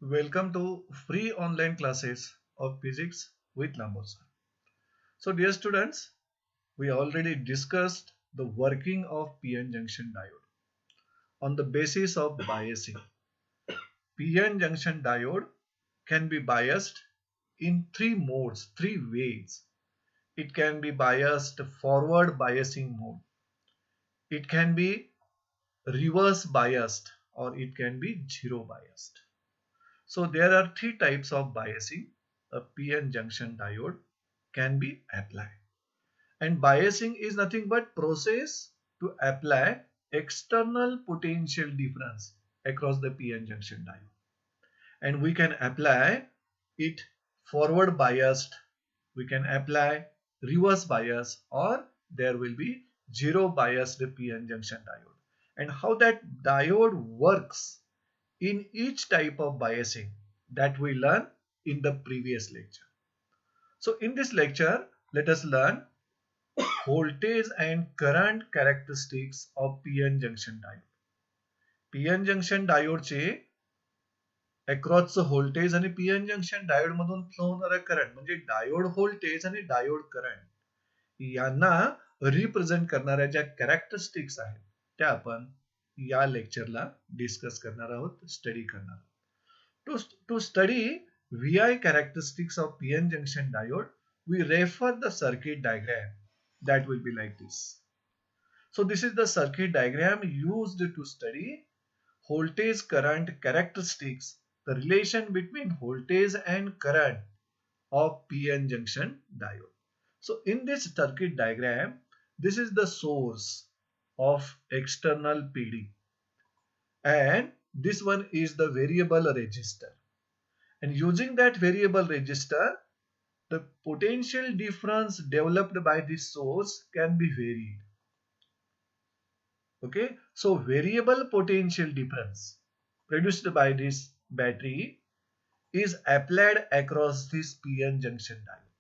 Welcome to free online classes of physics with Lambosa. So dear students, we already discussed the working of PN junction diode on the basis of biasing. PN junction diode can be biased in three modes, three ways. It can be biased forward biasing mode. It can be reverse biased or it can be zero biased. So there are three types of biasing a PN junction diode can be applied. And biasing is nothing but process to apply external potential difference across the PN junction diode. And we can apply it forward biased, we can apply reverse bias, or there will be zero biased PN junction diode. And how that diode works in each type of biasing that we learn in the previous lecture. So in this lecture, let us learn voltage and current characteristics of PN junction diode. PN junction diode चे अक्रॉसचं voltage आणि PN junction diode मधून flow होणारा current म्हणजे diode voltage आणि diode current यांना represent करणाऱ्या ज्या characteristics आहेत त्या आपण या लेक्चरला डिस्कस करणार आहोत, स्टडी करणार आहोत. To study VI characteristics of PN junction diode, we refer the circuit diagram that will be like this. So this is the circuit diagram used to study voltage current characteristics, the relation between voltage and current of PN junction diode. So in this circuit diagram, this is the source of external PD and this one is the variable resistor. And using that variable resistor, the potential difference developed by this source can be varied. Okay, so variable potential difference produced by this battery is applied across this PN junction diode.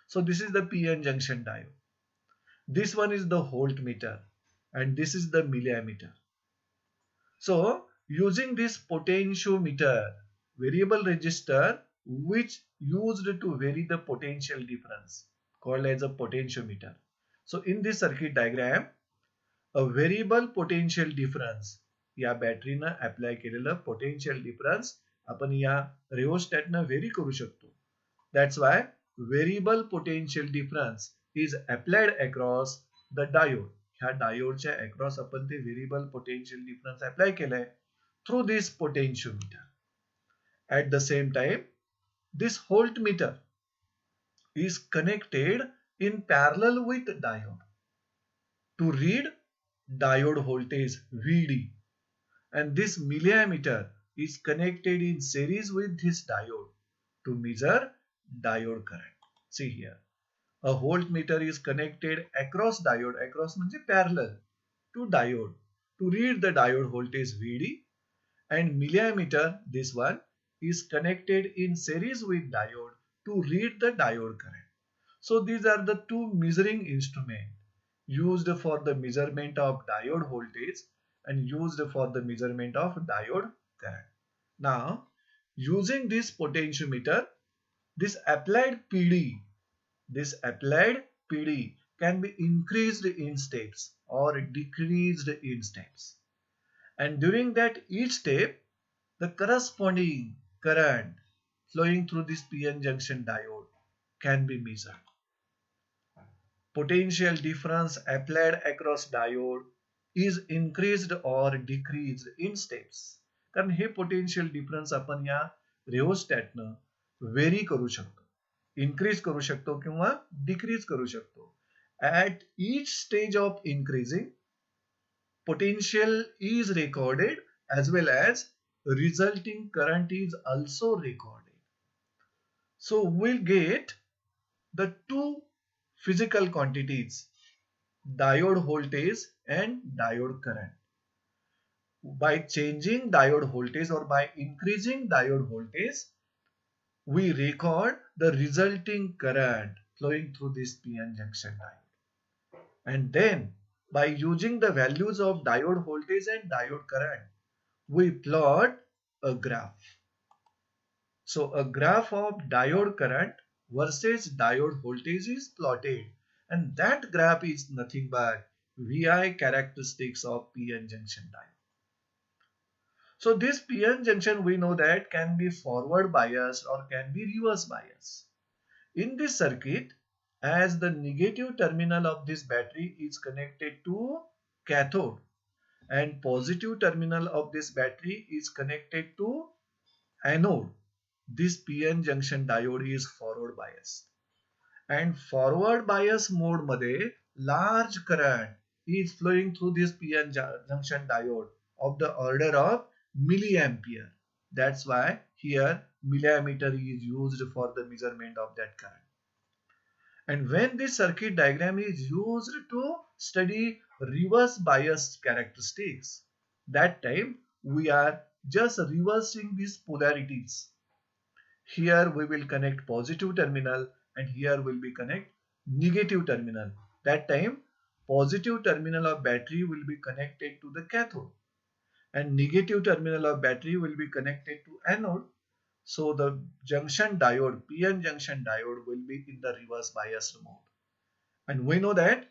So this is the PN junction diode. This one is the voltmeter and this is the milliammeter. So using this potentiometer, variable resistor which used to vary the potential difference called as a potentiometer. So in this circuit diagram, a variable potential difference या बॅटरीनं apply केलेलं potential difference आपण या रिओस्टॅटनं very करू शकतो. That's why variable potential difference is applied across the diode. ह्या डायोडच्या across आपण ते variable potential difference apply केलाय through this potentiometer. At the same time, this voltmeter is connected in parallel with diode to read diode voltage VD, and this milliammeter is connected in series with this diode to measure diode current. See here, a voltmeter is connected across diode, across means parallel to diode to read the diode voltage VD, and milliammeter, this one, is connected in series with diode to read the diode current. So these are the two measuring instruments used for the measurement of diode voltage and used for the measurement of diode current. Now, using this potentiometer, this applied PD can be increased in steps or decreased in steps. And during that each step, the corresponding current flowing through this PN junction diode can be measured. Potential difference applied across diode is increased or decreased in steps. कारण हे potential difference आपण या रिओस्टॅटनं very करू शकतो, increase करू शकतो किंवा decrease करू शकतो. At each stage of increasing, potential is recorded as well as resulting current is also recorded. So we'll get the two physical quantities, diode voltage and diode current. By changing diode voltage or by increasing diode voltage, we record the resulting current flowing through this PN junction diode. And then by using the values of diode voltage and diode current, we plot a graph. So a graph of diode current versus diode voltage is plotted, and that graph is nothing but VI characteristics of PN junction diode. So this PN junction, we know that can be forward biased or can be reverse biased. In this circuit, as the negative terminal of this battery is connected to cathode and positive terminal of this battery is connected to anode, this PN junction diode is forward biased. And forward bias mode मध्ये large current is flowing through this PN junction diode of the order of milliampere. That's why here millimeter is used for the measurement of that current. And when this circuit diagram is used to study reverse bias characteristics, that time we are just reversing these polarities. Here we will connect positive terminal and here will be connect negative terminal. That time positive terminal of battery will be connected to the cathode and negative terminal of battery will be connected to anode. So the junction diode, PN junction diode will be in the reverse biased mode. And we know that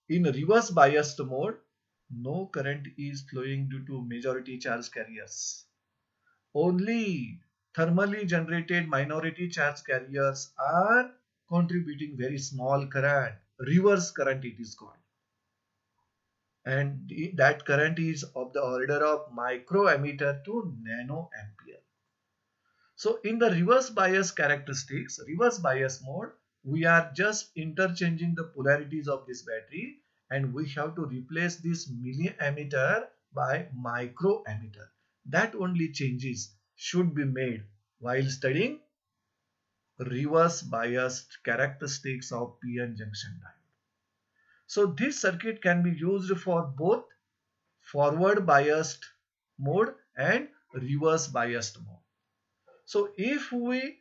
in reverse biased mode, no current is flowing due to majority charge carriers. Only thermally generated minority charge carriers are contributing very small current. Reverse current it is called. And that current is of the order of microammeter to nanoampere. So in the reverse bias characteristics, reverse bias mode, we are just interchanging the polarities of this battery and we have to replace this milliammeter by microammeter. That only changes should be made while studying reverse biased characteristics of PN junction diode. So this circuit can be used for both forward biased mode and reverse biased mode. So if we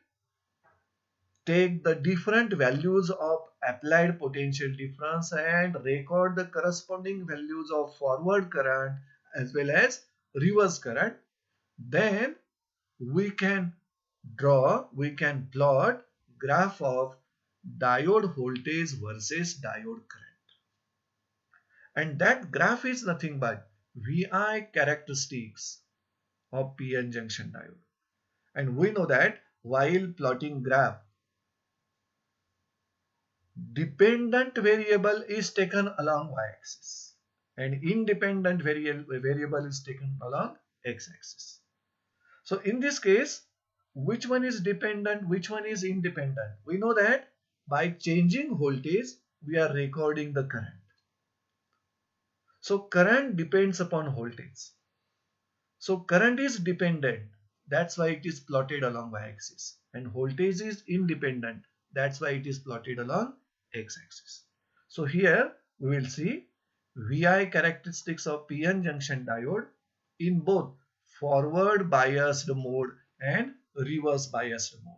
take the different values of applied potential difference and record the corresponding values of forward current as well as reverse current, then we can plot graph of diode voltage versus diode current. And that graph is nothing but VI characteristics of PN junction diode. And we know that while plotting graph, dependent variable is taken along y-axis and independent variable is taken along x-axis. So in this case, which one is dependent, which one is independent? We know that by changing voltage, we are recording the current. So current depends upon voltage. So current is dependent. That's why it is plotted along y-axis. And voltage is independent. That's why it is plotted along x-axis. So here we will see VI characteristics of PN junction diode in both forward biased mode and reverse biased mode.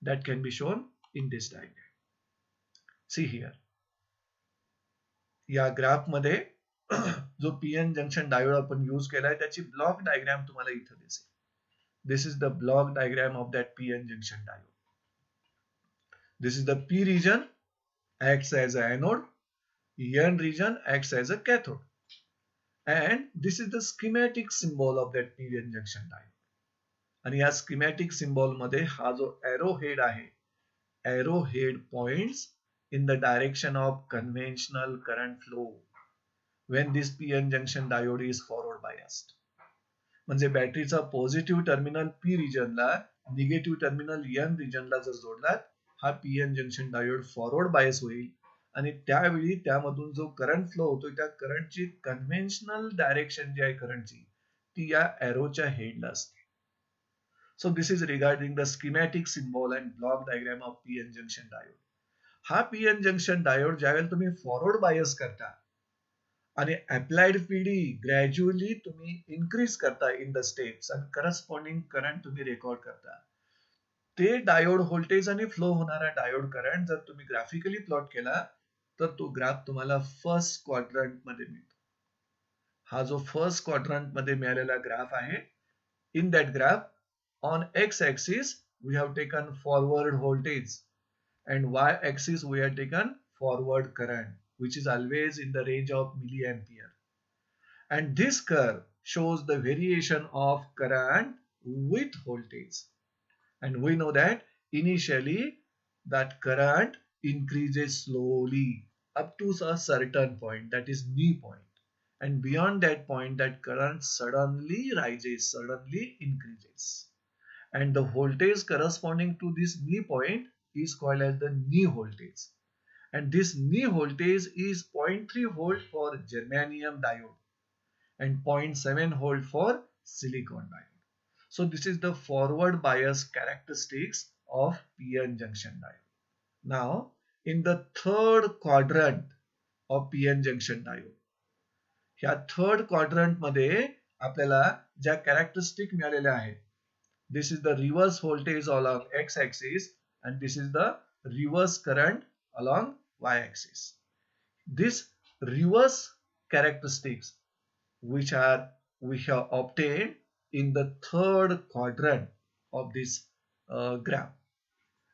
That can be shown in this diagram. See here. या graph मध्ये जो PN junction diode आपण use केलाय त्याची block diagram तुम्हाला इथे दिसेल. This is the block diagram of that PN junction diode. This is the P region acts as an anode, N region acts as a cathode. And this is the schematic symbol of that PN junction diode. आणि या schematic symbol मध्ये हा जो arrow head आहे, arrow head points in the direction of conventional current flow when this PN junction diode is forward biased. म्हणजे बॅटरीचा positive terminal P रिजनला negative terminal N रिजनला जर जोडला, हा PN junction diode forward bias होईल आणि त्यावेळी त्यामधून जो करंट फ्लो होतो त्या करंटची कन्व्हेन्शनल डायरेक्शन जी आहे करंटची ती या एरोच्या हेडला असते. So this is regarding the schematic symbol and block diagram of PN junction diode. हा पीएन जंक्शन डायोड ज्यावेळेला तुम्ही फॉरवर्ड बायस करता आणि अप्लाइड पीडी ग्रॅज्युअली तुम्ही इन्क्रीज करता इन द स्टेप्स आणि करस्पॉन्डिंग करंट तुम्ही रेकॉर्ड करता, ते डायोड व्होल्टेज आणि फ्लो होणारा डायोड करंट जर तुम्ही ग्राफिकली प्लॉट केला तर तो ग्राफ तुम्हाला फर्स्ट क्वाड्रंट मध्ये मिळतो. हा जो फर्स्ट क्वाड्रंट मध्ये मिळालेला ग्राफ आहे, in that graph on x axis we have taken forward voltage, and y-axis we have taken forward current, which is always in the range of milliampere. And this curve shows the variation of current with voltage. And we know that initially that current increases slowly up to a certain point, that is knee point. And beyond that point, that current suddenly rises, suddenly increases. And the voltage corresponding to this knee point is called as the knee voltage. And this knee voltage is 0.3 volt for germanium diode and zero point 0.7 volt for silicon diode. So this is the forward bias characteristics of PN junction diode. Now in the third quadrant of PN junction diode, ह्या third quadrant मध्ये आपल्याला ज्या characteristic मिळालेल्या आहेत, this is the reverse voltage along x-axis and this is the reverse current along y-axis. This reverse characteristics which are we have obtained in the third quadrant of this graph,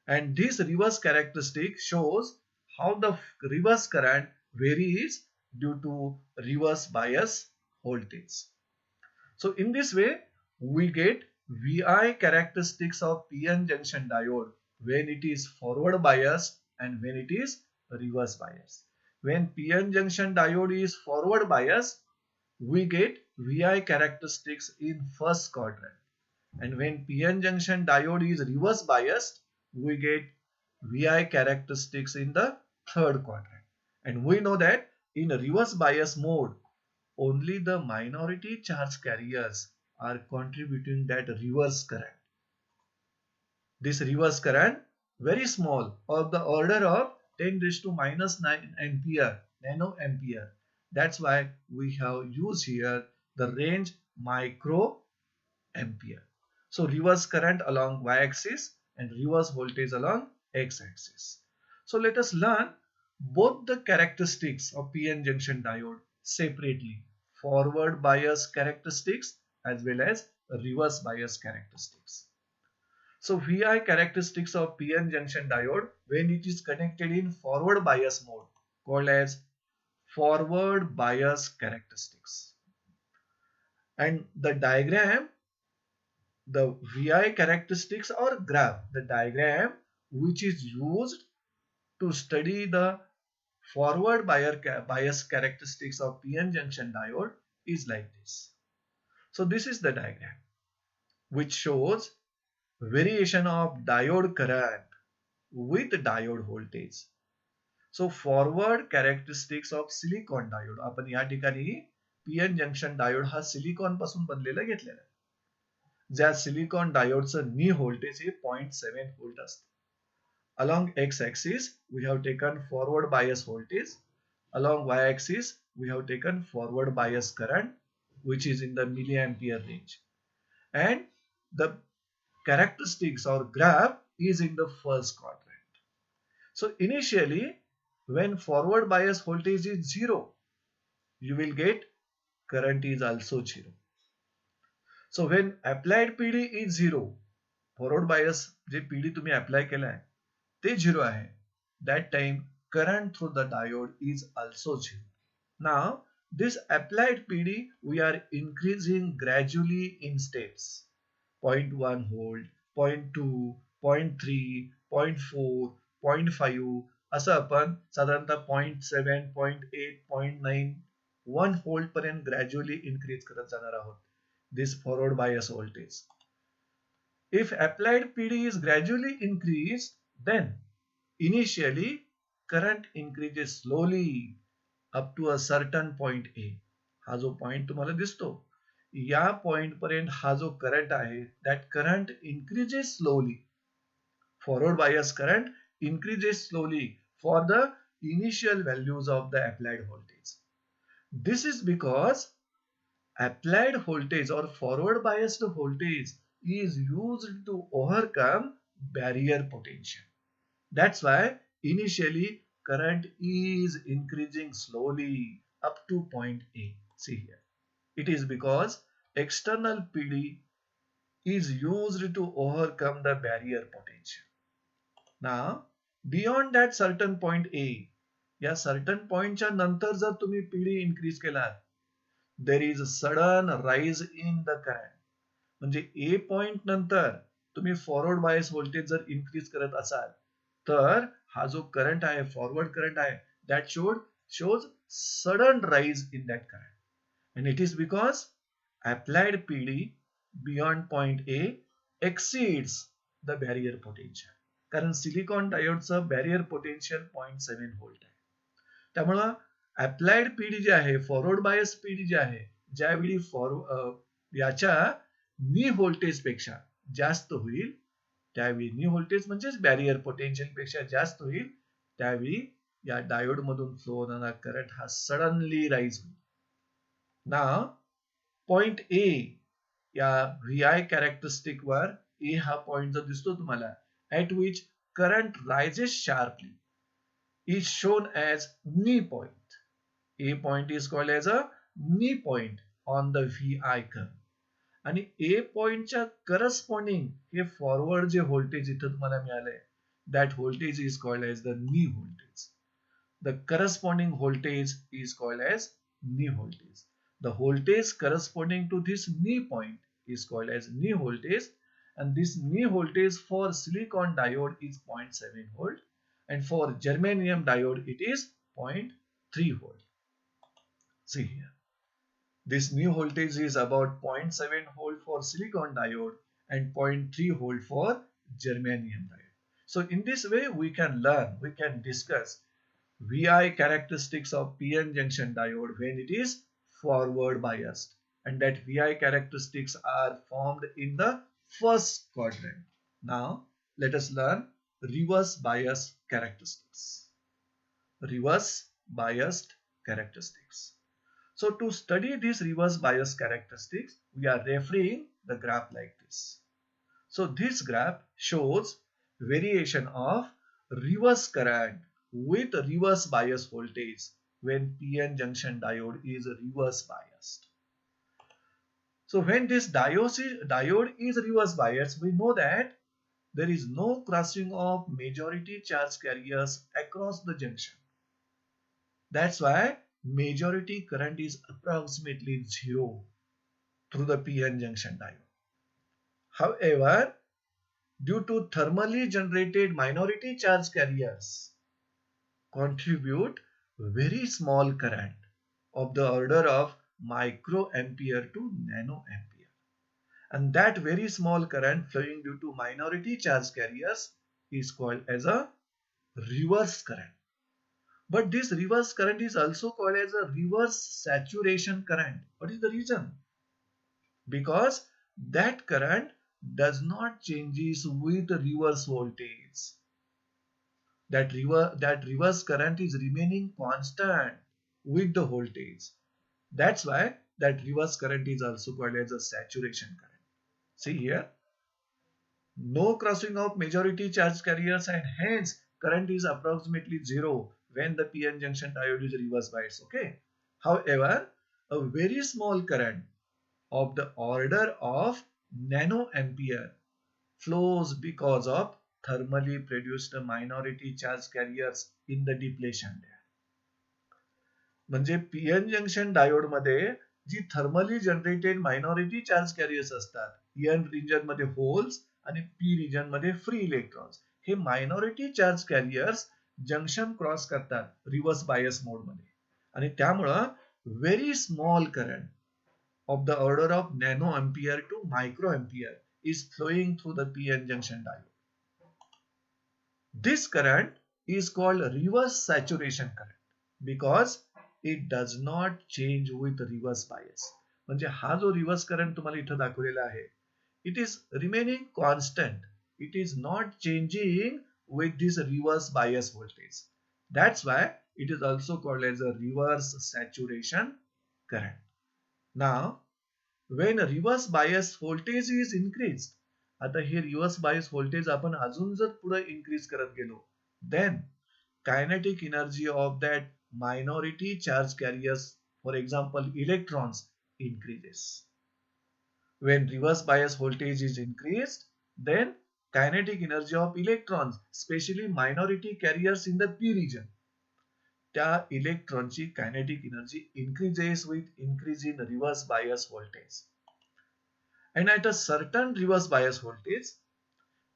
and this reverse characteristic shows how the reverse current varies due to reverse bias voltage. So in this way we get VI characteristics of PN junction diode when it is forward biased and when it is reverse biased. When PN junction diode is forward biased, we get VI characteristics in first quadrant, and when PN junction diode is reverse biased, we get VI characteristics in the third quadrant. And we know that in reverse bias mode, only the minority charge carriers are contributing that reverse current. This reverse current very small, of the order of 10 raised to minus 9 ampere, nanoampere. That's why we have used here the range micro ampere. So reverse current along y-axis and reverse voltage along x-axis. So let us learn both the characteristics of PN junction diode separately, forward bias characteristics as well as reverse bias characteristics. So VI characteristics of PN junction diode when it is connected in forward bias mode, called as forward bias characteristics. And the diagram, the VI characteristics or graph, the diagram which is used to study the forward bias characteristics of PN junction diode is like this. So this is the diagram which shows variation of diode current with diode voltage. So forward characteristics of silicon diode, आपण या ठिकाणी PN junction diode हा silicon पासून बनलेला घेतलेला आहे. ज्या silicon डायोडचं नी voltage हे 0.7 volt असते. Along x-axis we have taken forward bias voltage, along y-axis we have taken forward bias current which is in the milliampere range, and the characteristics or graph is in the first quadrant. So initially when forward bias voltage is 0, you will get current is also 0. So when applied PD is 0, forward bias J PD तुम्ही apply केला आहे ते 0 आहे, that time current through the diode is also 0. Now this applied PD we are increasing gradually in steps, 0.1 volt, 0.2, 0.3, 0.4, 0.5 असं आपण साधारणतः 0.7, 0.8, 0.9, 1 volt पर्यंत gradually increase करत जाणार आहोत this forward bias voltage. If applied PD is gradually increased, then initially current increases slowly up to a certain point A. हा जो point तुम्हाला दिसतो, या पॉइंट पर्यंत हा जो करंट आहे, that current increases slowly. Forward bias current increases slowly for the initial values of the applied voltage. This is because applied voltage or forward biased voltage is used to overcome barrier potential. That's why initially current is increasing slowly up to point A. See here. It is because external PD is used to overcome the barrier potential. Now, beyond that certain point A, या certain पॉइंटच्या नंतर जर तुम्ही PD increase केलात, there is a sudden rise in the current. म्हणजे A point नंतर तुम्ही forward bias voltage जर increase करत असाल तर हा जो करंट आहे फॉरवर्ड करंट आहे that shows sudden rise in that current, and it is because applied PD beyond point A exceeds the barrier potential. कारण सिलिकॉन डायोडचं बॅरियर पोटेन्शियल 0.7 व्होल्ट आहे. त्यामुळं अप्लाइड पीडी जे आहे फॉरवर्ड बायस पीडी जे आहे ज्यावेळी याच्या नी voltage पेक्षा जास्त होईल त्यावेळी नी व्होल्टेज म्हणजेच बॅरियर पोटेन्शियल पेक्षा जास्त होईल त्यावेळी या डायोड मधून फ्लो होणारा करंट हा सडनली राईज होईल. ना पॉइंट ए या व्हीआय कॅरेक्टरिस्टिक वर ए हा पॉइंट जर दिसतो तुम्हाला at which current rises sharply is shown as knee point. A point is called as a knee point on the VI curve. आणि A point च्या corresponding हे forward जे voltage इथं तुम्हाला मिळालंय that voltage is called as the knee voltage. The corresponding voltage is called as knee voltage. The voltage corresponding to this knee point is called as knee voltage, and this knee voltage for silicon diode is 0.7 volt, and for germanium diode it is 0.3 volt. See here, this knee voltage is about 0.7 volt for silicon diode and 0.3 volt for germanium diode. So in this way we can learn, we can discuss VI characteristics of PN junction diode when it is forward biased, and that VI characteristics are formed in the first quadrant. Now let us learn reverse bias characteristics. Reverse biased characteristics. So to study these reverse bias characteristics, we are referring the graph like this. So this graph shows variation of reverse current with reverse bias voltage when PN junction diode is reverse biased. So when this diode is reverse biased, we know that there is no crossing of majority charge carriers across the junction. That's why majority current is approximately zero through the PN junction diode. However, due to thermally generated minority charge carriers contribute very small current of the order of microampere to nanoampere, and that very small current flowing due to minority charge carriers is called as a reverse current. But this reverse current is also called as a reverse saturation current. What is the reason? Because that current does not changes with reverse voltage. That reverse current is remaining constant with the voltage. That's why that reverse current is also called as a saturation current. See here, no crossing of majority charge carriers, and hence current is approximately zero when the PN junction diode is reverse biased. Okay. However, a very small current of the order of nanoampere flows because of thermally produced minority charge carriers in the depletion layer. म्हणजे पीएन junction डायोड मध्ये जी thermally generated minority charge carriers असतात, N region मध्ये holes आणि P region मध्ये free electrons, हे minority charge carriers junction cross करतात रिव्हर्स बायस मोड मध्ये, आणि त्यामुळं very small current of the order of nanoampere to microampere is flowing through the PN junction diode. This current is called reverse saturation current because it does not change with reverse bias. म्हणजे हा जो reverse current तुम्हाला इथं दाखवलेला आहे, it is remaining constant. It is not changing with this reverse bias voltage. That's why it is also called as a reverse saturation current. Now, when reverse bias voltage is increased, आता हे reverse bias voltage आपण अजून जर पुढे increase करत गेलो, then kinetic energy of that minority charge carriers, for example electrons, increases. When reverse bias voltage is increased, then kinetic energy of electrons, especially minority carriers in the p region, त्या इलेक्ट्रॉनची kinetic energy increases with increase in reverse bias voltage. And at a certain reverse bias voltage,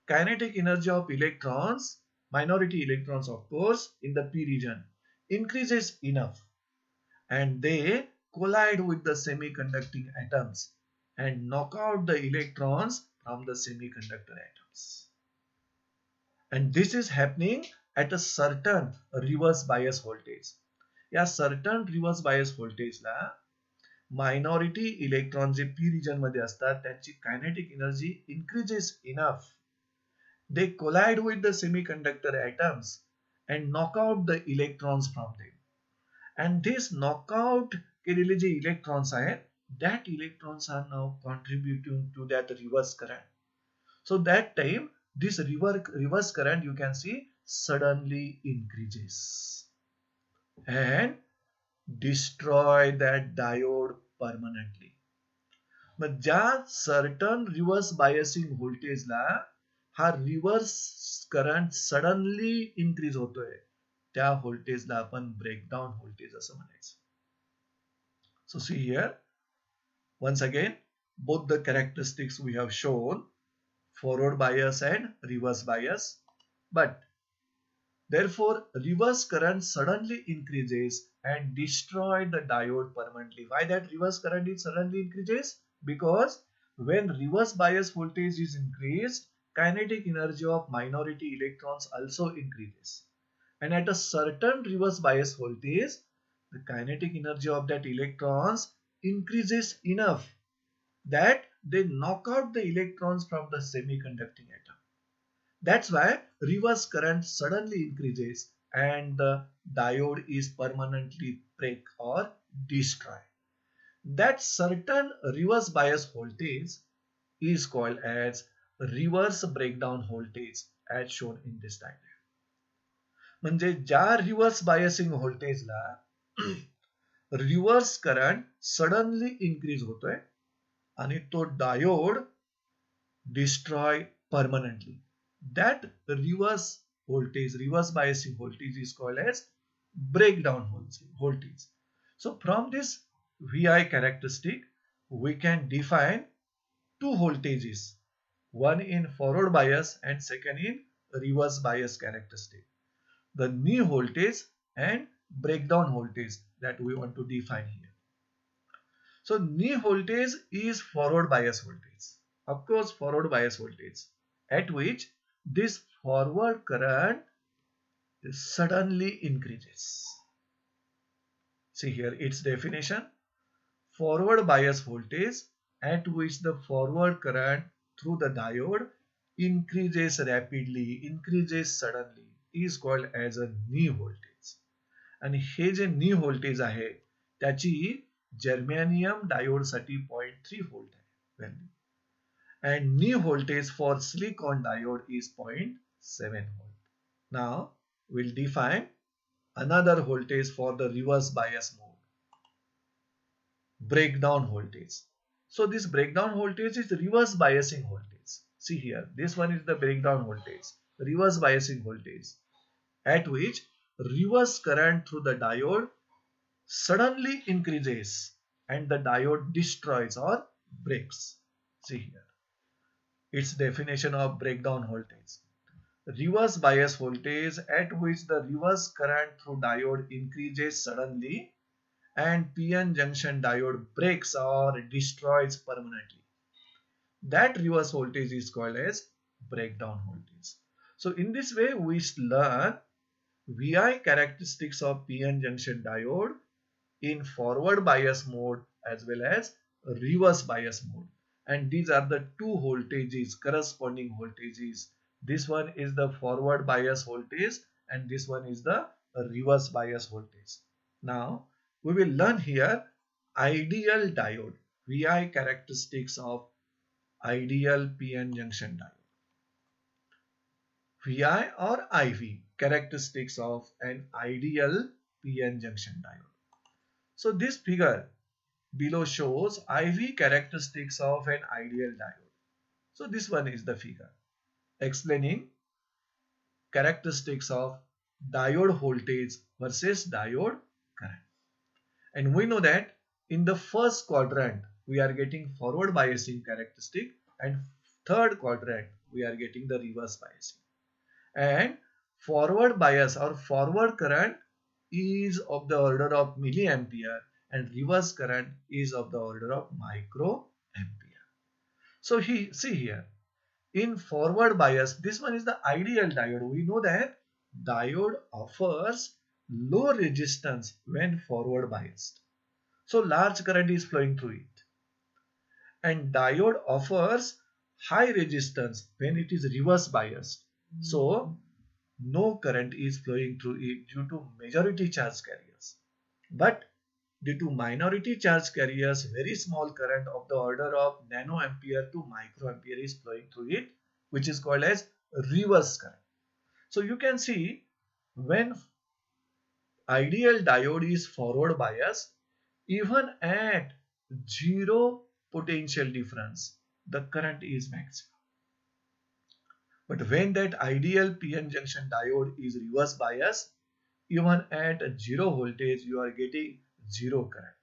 kinetic energy of electrons, minority electrons of course, in the p region increases enough and they collide with the semiconducting atoms and knock out the electrons from the semiconductor atoms. And this is happening at a certain reverse bias voltage. या certain reverse bias voltage ला minority electron जे p region मध्ये असतात त्यांची kinetic energy increases enough. They collide with the semiconductor atoms and knock out the electrons from them. And this knockout केलेले जे electrons आहेत, that electrons are now contributing to that reverse current. So that time this reverse current you can see suddenly increases and destroy that diode permanently. मग ज्या certain reverse biasing voltage ला हा reverse current suddenly increase होतोय, त्या व्होल्टेजला आपण breakdown voltage असं म्हणायचं. So see here, once again, both the characteristics we have shown, forward bias and reverse bias, but therefore reverse current suddenly increases and destroy the diode permanently. Why that reverse current is suddenly increases? Because when reverse bias voltage is increased, kinetic energy of minority electrons also increases. And at a certain reverse bias voltage, the kinetic energy of that electrons increases enough that they knock out the electrons from the semiconducting atom. That's why reverse current suddenly increases and the diode is permanently break or destroyed. That certain reverse bias voltage is called as reverse breakdown voltage as shown in this diagram. म्हणजे ज्या reverse biasing व्होल्टेजला reverse current suddenly increase होतोय आणि तो diode destroy permanently, that reverse voltage, reverse biasing voltage is called as breakdown voltage. So from this VI characteristic, we can define two voltages, one in forward bias and second in reverse bias characteristic. The knee voltage and breakdown voltage that we want to define here. So knee voltage is forward bias voltage. Of course, forward bias voltage at which this forward current suddenly increases. See here its definition. Forward bias voltage at which the forward current through the diode increases rapidly, increases suddenly, is called as a knee voltage. आणि हे जे knee voltage आहे त्याची germanium diode साठी 0.3 volt आहे value, and knee voltage for silicon diode is 0.7 volt. Now we'll define another voltage for the reverse bias mode, breakdown voltage. So this breakdown voltage is reverse biasing voltage. See here, this one is the breakdown voltage, reverse biasing voltage, at which reverse current through the diode suddenly increases and the diode destroys or breaks. See here its definition of breakdown voltage. Reverse bias voltage at which the reverse current through diode increases suddenly and PN junction diode breaks or destroys permanently. That reverse voltage is called as breakdown voltage. So in this way we learn VI characteristics of PN junction diode in forward bias mode as well as reverse bias mode. And these are the two voltages, corresponding voltages. This one is the forward bias voltage and this one is the reverse bias voltage. Now we will learn here ideal diode, VI characteristics of ideal PN junction diode. VI or IV characteristics of an ideal PN junction diode. So this figure below shows IV characteristics of an ideal diode. So this one is the figure explaining characteristics of diode voltage versus diode current. And we know that in the first quadrant we are getting forward biasing characteristic, and third quadrant we are getting the reverse biasing. And forward bias or forward current is of the order of milliampere and reverse current is of the order of microampere. So see here, in forward bias, this one is the ideal diode. We know that diode offers low resistance when forward biased. So large current is flowing through it. And diode offers high resistance when it is reverse biased. So no current is flowing through it due to majority charge carriers. But due to minority charge carriers, very small current of the order of nanoampere to microampere is flowing through it, which is called as reverse current. So you can see when ideal diode is forward biased, even at zero potential difference, the current is maximum. But when that ideal PN junction diode is reverse biased, even at zero voltage, you are getting zero current.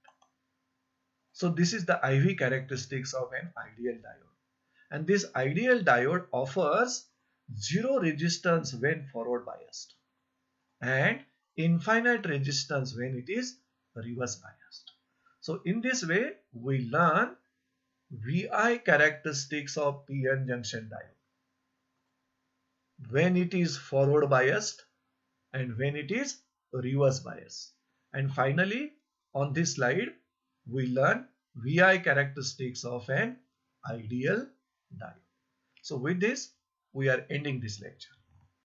So this is the IV characteristics of an ideal diode. And this ideal diode offers zero resistance when forward biased and infinite resistance when it is reverse biased. So in this way, we learn VI characteristics of PN junction diode when it is forward biased and when it is reverse biased. And finally, on this slide, we learn VI characteristics of an ideal diode. So with this, we are ending this lecture.